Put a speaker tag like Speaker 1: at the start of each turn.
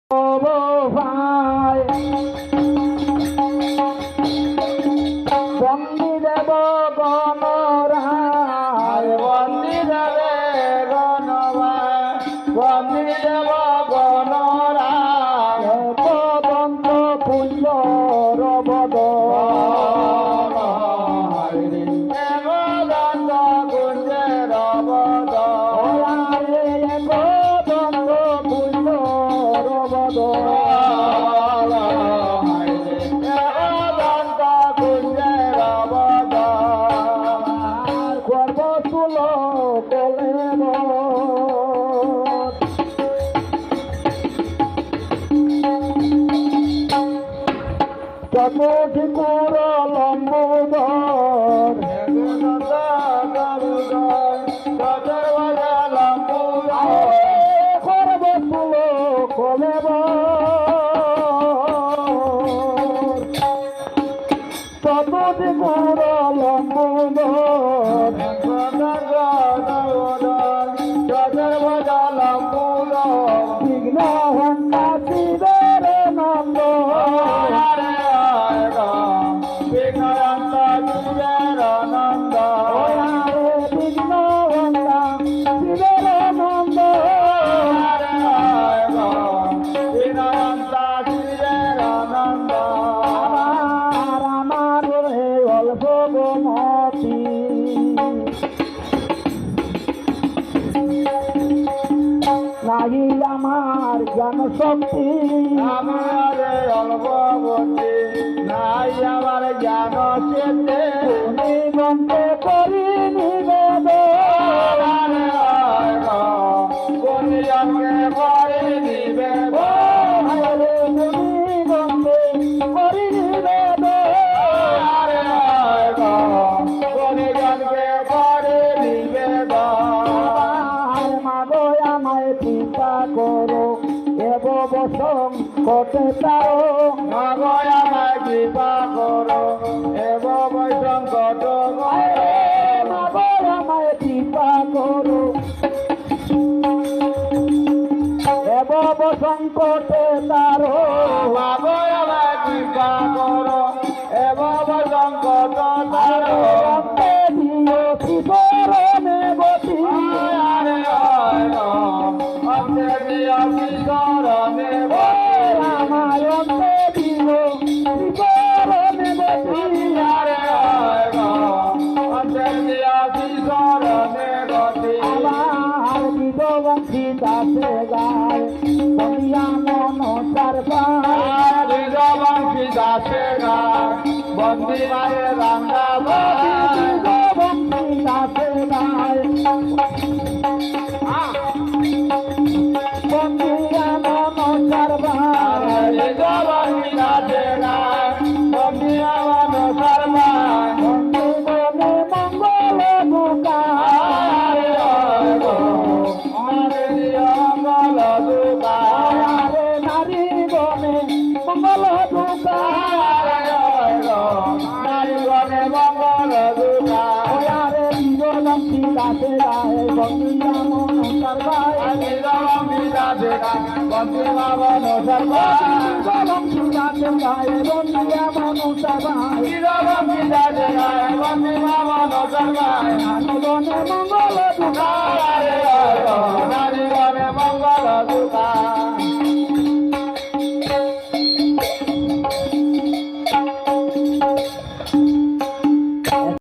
Speaker 1: ভাই বন্দি দেব গণরায় বন্দি দেবে গণরায় বন্দি দেব গণরায় পদন্ত পুণ্য রবদ চতুর্থিকুর লম্বোদর সর্বতুল কলেব চতুর্থিকুর লম্বোদর বিঘ্ন হন্তা শিবের নন্দ নাহি আমার জ্ঞান শক্তি আমার অল্প বুদ্ধি নাই আমার জ্ঞান চেতে নিবন্ধ করি নিবেদন করে নিবেদন করি নিবেদন করে নিবেদন মাগো আমায় চিন্তা করো এব বসং কটে তারো মাগো আমায় কৃপা করো এব বসং কট মাগো আমায় কৃপা করো এব বসং কটে তারো মাগো আমায় কৃপা করো এব বসং কট তারো দিও শিবরণে গতি দাসে গায় বন্দিয়া মন সারবার দাসে গায় বন্দি মায়ের রাঙ্গা বন্দি দাসে গায় বন্দিয়া মন সারবার বন্দি দাসে গায় বন্দিয়া মন সারবার বন্দি মনে মঙ্গল বুকায় নারী গণে মঙ্গল দুকারে মঙ্গল দুকারে জীবনী দাসে গায়ে বন্দিয়া মন সর্বায় দাসে গায়ে বন্দিয়া মন সর্বায় জীবনী দাসে গায়ে বন্দিয়া মন সর্বায় জীবনী দাসে গায়ে বন্দিয়া মন সর্বায় নারী গণে মঙ্গল দুকারে